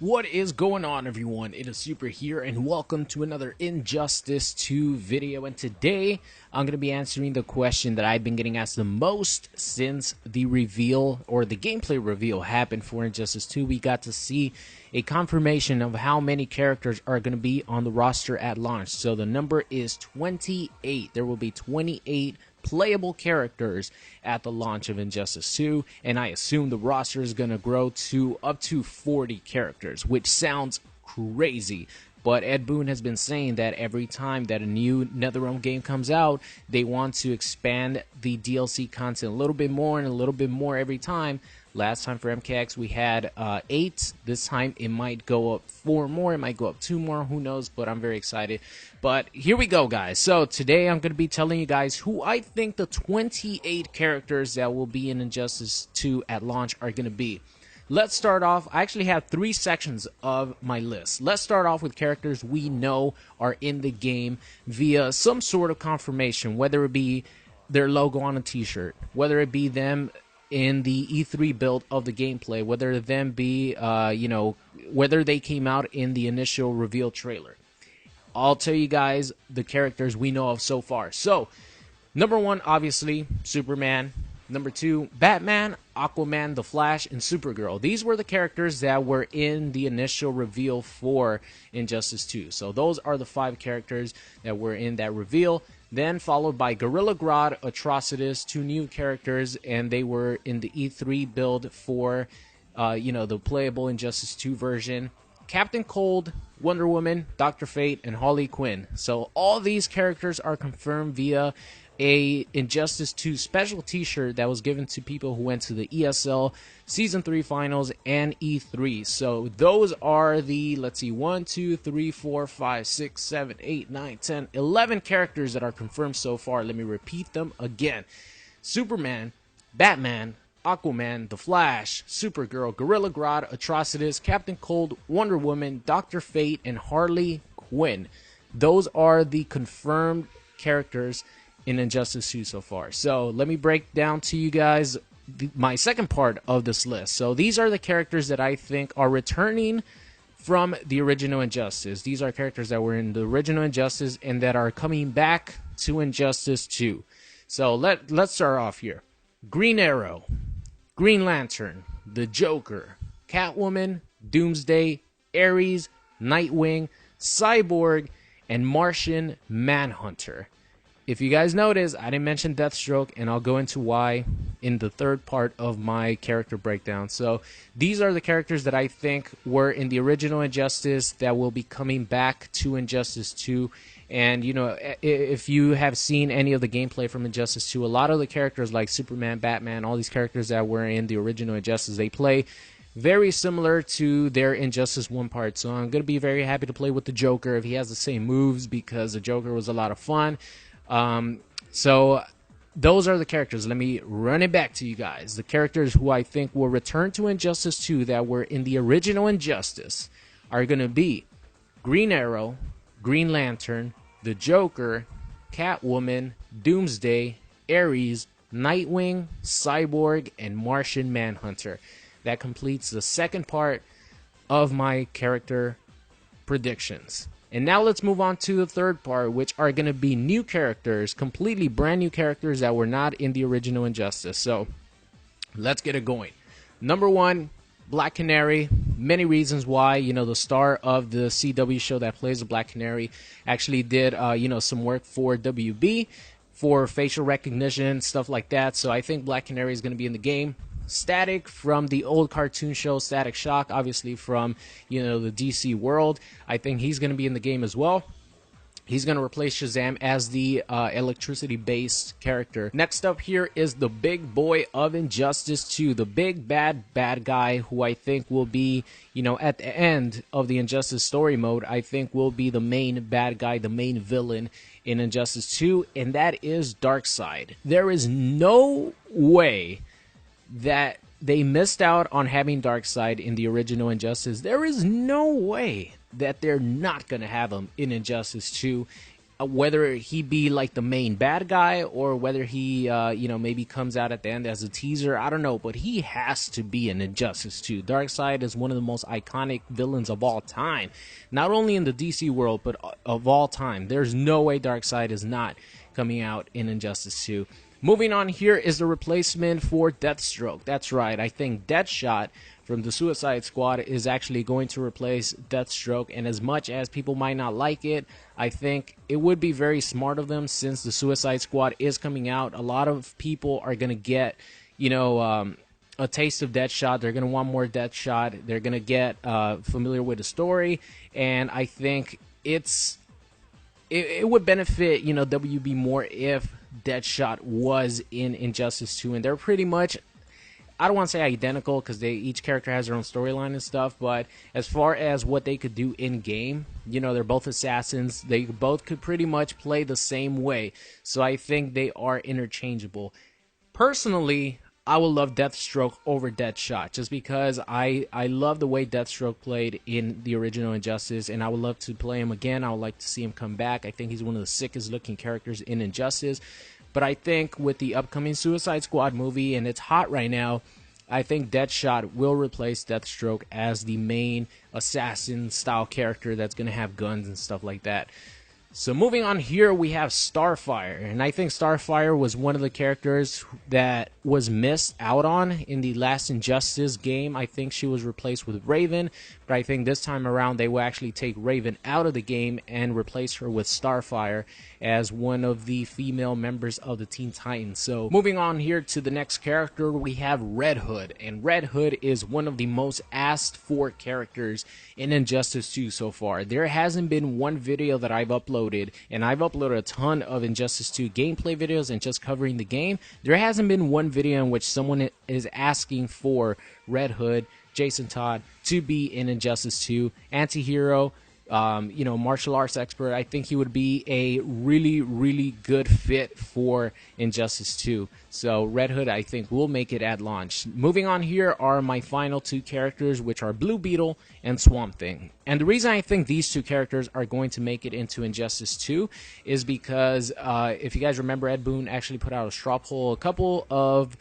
What is going on, everyone? It is Super here, and welcome to another Injustice 2 video. And today, I'm going to be answering the question that I've been getting asked the most since the reveal, or the gameplay reveal, happened for Injustice 2. We got to see a confirmation of how many characters are going to be on the roster at launch. So the number is 28. There will be 28 playable characters at the launch of Injustice 2, and I assume the roster is going to grow to up to 40 characters, which sounds crazy. But Ed Boon has been saying that every time that a new NetherRealm game comes out, they want to expand the DLC content a little bit more and a little bit more every time. Last time for MKX we had 8. This time it might go up 4 more, it might go up 2 more, who knows, but I'm very excited. But here we go, guys. So today I'm going to be telling you guys who I think the 28 characters that will be in Injustice 2 at launch are going to be. Let's start off. I actually have 3 sections of my list. Let's start off with characters we know are in the game via some sort of confirmation, whether it be their logo on a t-shirt, whether it be them in the E3 build of the gameplay, whether them be, whether they came out in the initial reveal trailer. I'll tell you guys the characters we know of so far. So, number 1, obviously, Superman. Number 2, Batman, Aquaman, The Flash, and Supergirl. These were the characters that were in the initial reveal for Injustice 2. So those are the 5 characters that were in that reveal. Then followed by Gorilla Grodd, Atrocitus, 2 new characters, and they were in the E3 build for, the playable Injustice 2 version. Captain Cold, Wonder Woman, Dr. Fate, and Harley Quinn. So all these characters are confirmed via a Injustice 2 special t-shirt that was given to people who went to the ESL Season 3 Finals and E3. So those are the, 1, 2, 3, 4, 5, 6, 7, 8, 9, 10, 11 characters that are confirmed so far. Let me repeat them again. Superman, Batman, Aquaman, The Flash, Supergirl, Gorilla Grodd, Atrocitus, Captain Cold, Wonder Woman, Dr. Fate, and Harley Quinn. Those are the confirmed characters in Injustice 2 so far. So let me break down to you guys my second part of this list. So these are the characters that I think are returning from the original Injustice. These are characters that were in the original Injustice and that are coming back to Injustice 2. So let's start off here. Green Arrow, Green Lantern, the Joker, Catwoman, Doomsday, Ares, Nightwing, Cyborg, and Martian Manhunter. If you guys notice, I didn't mention Deathstroke, and I'll go into why in the third part of my character breakdown. So these are the characters that I think were in the original Injustice that will be coming back to Injustice 2. And, if you have seen any of the gameplay from Injustice 2, a lot of the characters like Superman, Batman, all these characters that were in the original Injustice, they play very similar to their Injustice 1 part. So I'm going to be very happy to play with the Joker if he has the same moves, because the Joker was a lot of fun. So those are the characters. Let me run it back to you guys. The characters who I think will return to Injustice 2 that were in the original Injustice are going to be Green Arrow, Green Lantern, the Joker, Catwoman, Doomsday, Ares, Nightwing, Cyborg, and Martian Manhunter. That completes the second part of my character predictions. And now let's move on to the third part, which are going to be new characters, completely brand new characters that were not in the original Injustice. So let's get it going. Number 1, Black Canary. Many reasons why. The star of the CW show that plays the Black Canary actually did, some work for WB for facial recognition, stuff like that. So I think Black Canary is going to be in the game. Static from the old cartoon show Static Shock, obviously from the DC world. I think he's going to be in the game as well. He's going to replace Shazam as the electricity-based character. Next up here is the big boy of Injustice 2, the big bad guy who I think will be, at the end of the Injustice story mode, I think will be the main bad guy, the main villain in Injustice 2, and that is Darkseid. There is no way that they missed out on having Darkseid in the original Injustice. There is no way that they're not going to have him in Injustice 2. whether he be like the main bad guy or whether he, maybe comes out at the end as a teaser. I don't know, but he has to be in Injustice 2. Darkseid is one of the most iconic villains of all time, not only in the DC world, but of all time. There's no way Darkseid is not coming out in Injustice 2. Moving on, here is the replacement for Deathstroke. That's right, I think Deathshot from the Suicide Squad is actually going to replace Deathstroke, and as much as people might not like it, I think it would be very smart of them, since the Suicide Squad is coming out. A lot of people are going to get, a taste of Deathshot. They're going to want more Deathshot. They're going to get familiar with the story, and I think it would benefit, WB more if Deathshot was in Injustice 2, and they're pretty much, I don't want to say identical because each character has their own storyline and stuff, but as far as what they could do in game, they're both assassins. They both could pretty much play the same way, so I think they are interchangeable. Personally, I would love Deathstroke over Deathshot, just because I love the way Deathstroke played in the original Injustice, and I would love to play him again. I would like to see him come back. I think he's one of the sickest looking characters in Injustice. But I think with the upcoming Suicide Squad movie, and it's hot right now, I think Deathshot will replace Deathstroke as the main assassin-style character that's going to have guns and stuff like that. So moving on, here we have Starfire, and I think Starfire was one of the characters that was missed out on in the last Injustice game. I think she was replaced with Raven, but I think this time around they will actually take Raven out of the game and replace her with Starfire as one of the female members of the Teen Titans. So moving on here to the next character, we have Red Hood, and Red Hood is one of the most asked for characters in Injustice 2 so far. There hasn't been one video that I've uploaded, and I've uploaded a ton of Injustice 2 gameplay videos and just covering the game. There hasn't been one video in which someone is asking for Red Hood, Jason Todd, to be in Injustice 2. Anti-hero, martial arts expert. I think he would be a really, really good fit for Injustice 2. So Red Hood, I think, will make it at launch. Moving on, here are my final two characters, which are Blue Beetle and Swamp Thing. And the reason I think these two characters are going to make it into Injustice 2 is because, if you guys remember, Ed Boon actually put out a straw poll a couple of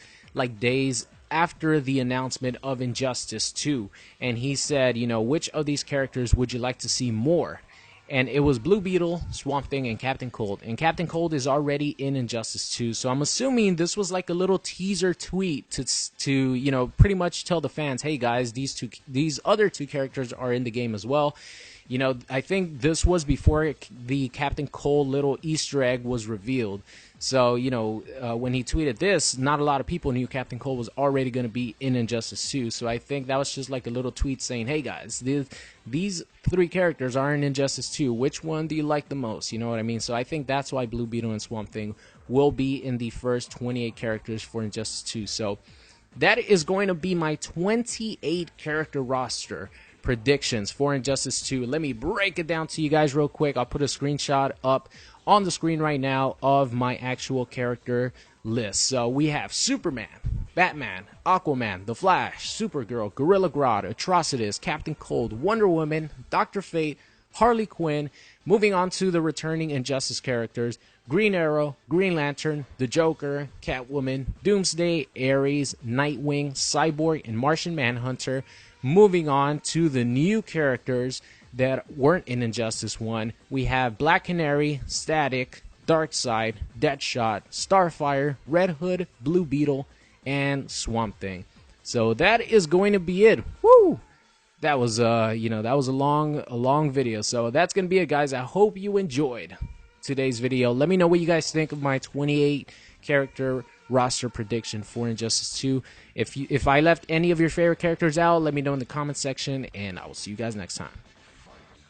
days after the announcement of Injustice 2, and he said, which of these characters would you like to see more? And it was Blue Beetle, Swamp Thing, and Captain Cold. And Captain Cold is already in Injustice 2, so I'm assuming this was like a little teaser tweet to pretty much tell the fans, hey guys, these other two characters are in the game as well. I think this was before the Captain Cold little Easter egg was revealed. So, when he tweeted this, not a lot of people knew Captain Cold was already going to be in Injustice 2. So I think that was just like a little tweet saying, hey guys, these three characters are in Injustice 2. Which one do you like the most? You know what I mean? So I think that's why Blue Beetle and Swamp Thing will be in the first 28 characters for Injustice 2. So that is going to be my 28 character roster predictions for Injustice 2. Let me break it down to you guys real quick. I'll put a screenshot up on the screen right now of my actual character list. So we have Superman, Batman, Aquaman, The Flash, Supergirl, Gorilla Grodd, Atrocitus, Captain Cold, Wonder Woman, Dr. Fate, Harley Quinn. Moving on to the returning Injustice characters: Green Arrow, Green Lantern, the Joker, Catwoman, Doomsday, Ares, Nightwing, Cyborg, and Martian Manhunter. Moving on to the new characters that weren't in Injustice 1, we have Black Canary, Static, Darkseid, Deathshot, Starfire, Red Hood, Blue Beetle, and Swamp Thing. So that is going to be it. Woo! That was that was a long video. So that's going to be it, guys. I hope you enjoyed today's video. Let me know what you guys think of my 28 character roster prediction for Injustice 2. If I left any of your favorite characters out, let me know in the comment section, and I will see you guys next time.